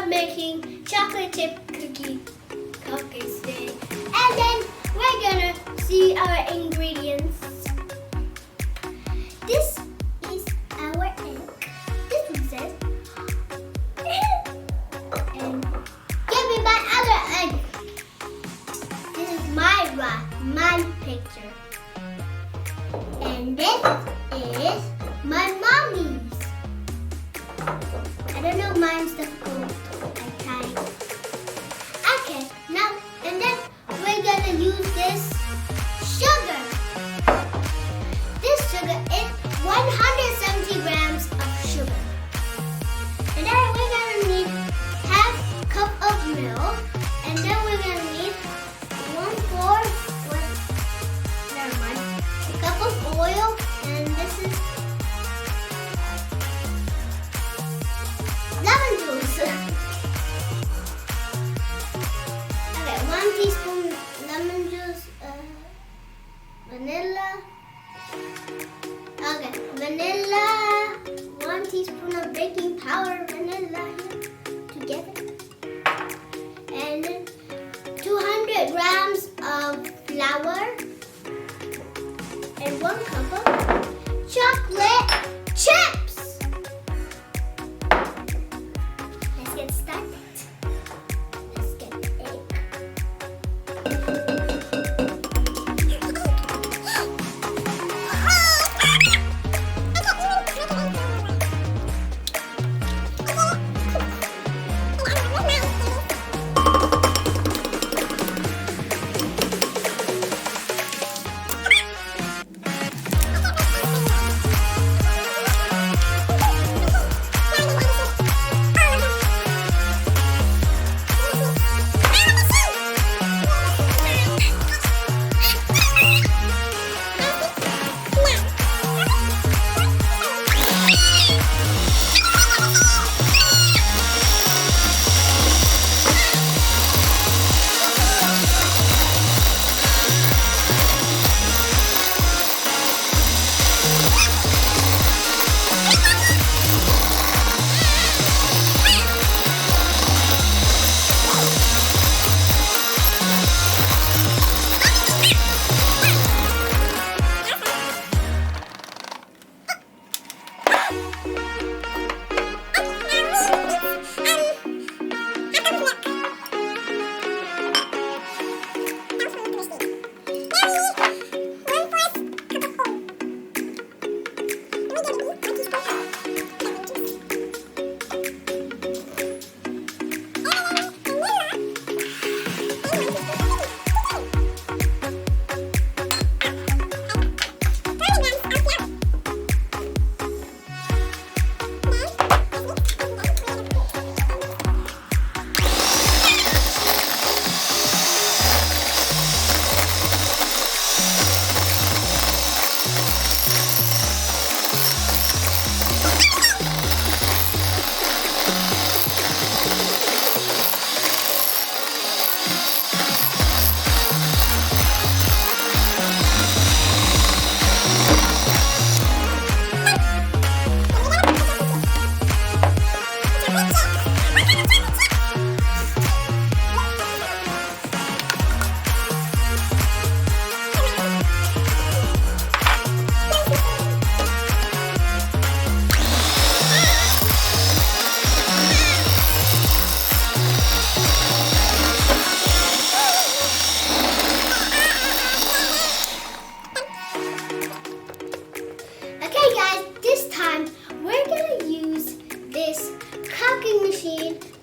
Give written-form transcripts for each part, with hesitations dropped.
Making chocolate chip cookie cupcakes today, and then we're gonna see our ingredients. This is our egg. This one says, and give me my other egg. This is my picture, and this is my mommy's. I don't know mine's difficult. Okay, now and then we're gonna use this sugar. This sugar is 170 grams of sugar. And then we're gonna need half cup of milk, and then we're gonna need a cup of oil, and this is lemon juice. 1 teaspoon lemon juice, vanilla. Okay, vanilla. 1 teaspoon of baking powder, vanilla together, and then 200 grams of flour, and 1 cup of chocolate chips. Let's get started.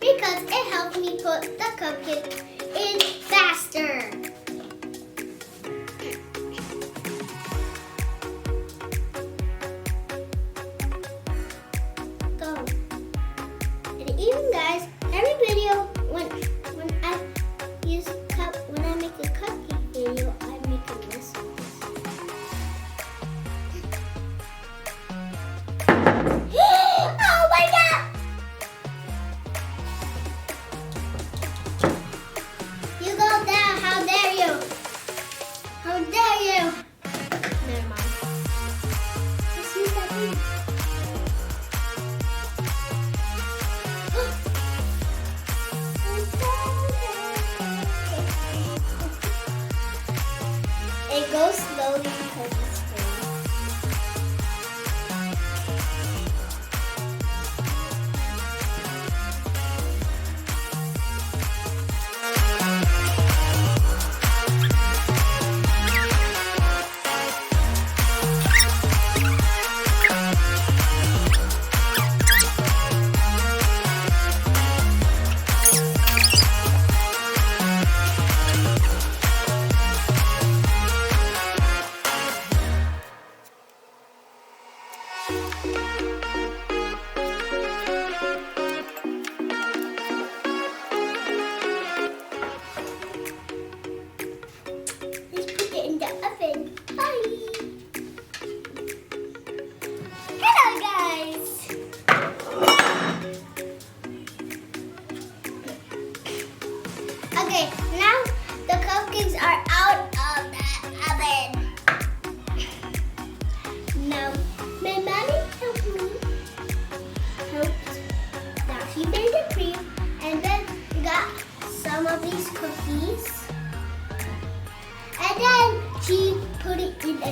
because it helps me put the cupcake in faster. Go. And even guys, every video when I make a cupcake video, I make a list of this.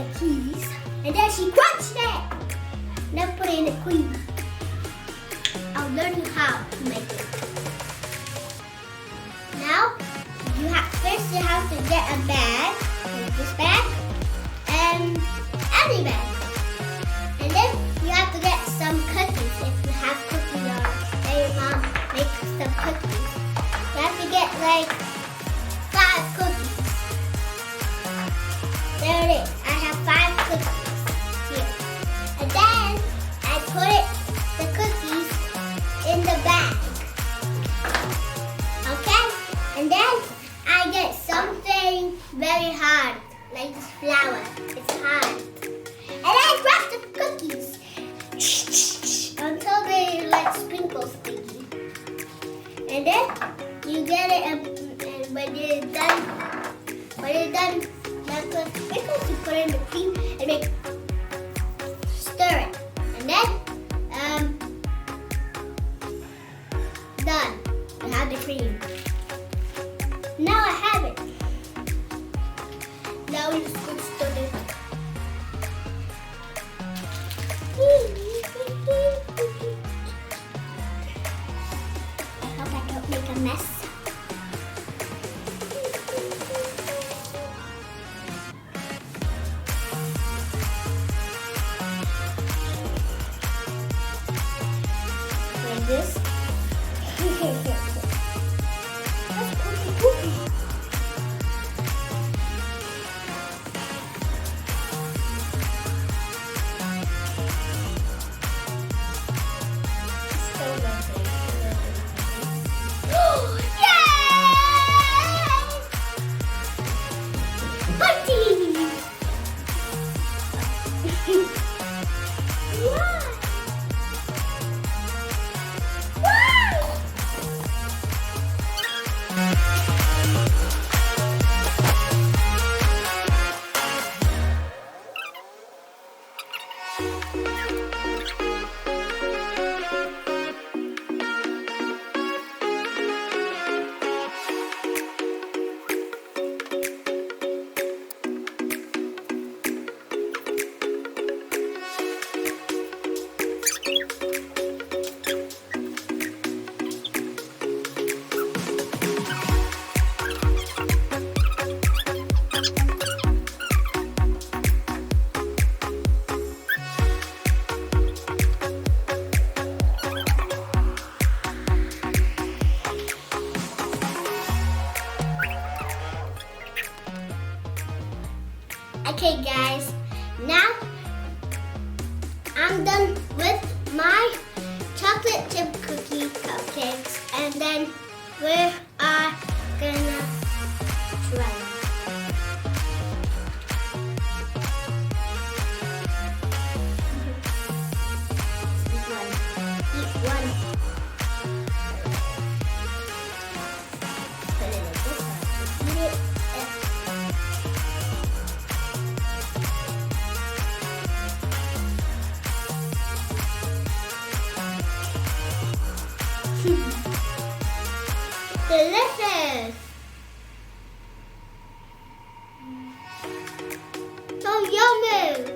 the keys, and then she crunched it. Now put it in the cream. I'll learn you how to make it. Now, first you have to get a bag, like this bag, and any bag. And then you have to get some cookies if you have cookies or your mom makes some cookies. You have to get like 5 cookies. There it is. I have 5 cookies here. And then I put the cookies in the bag. Okay? And then I get something very hard, like this flour. It's hard. And I crush the cookies until they like sprinkles sticky. And then you get it, and when you're done, the sprinkles you put in the cream and then stir it. And then done. You have the cream. Now I have it. Now we just go stir it. I hope I don't make a mess. Like this. Okay guys, now I'm done with my chocolate chip cookie cupcakes, and then we are gonna try them. Eat one. Put it like this one. Eat it. Delicious! So yummy!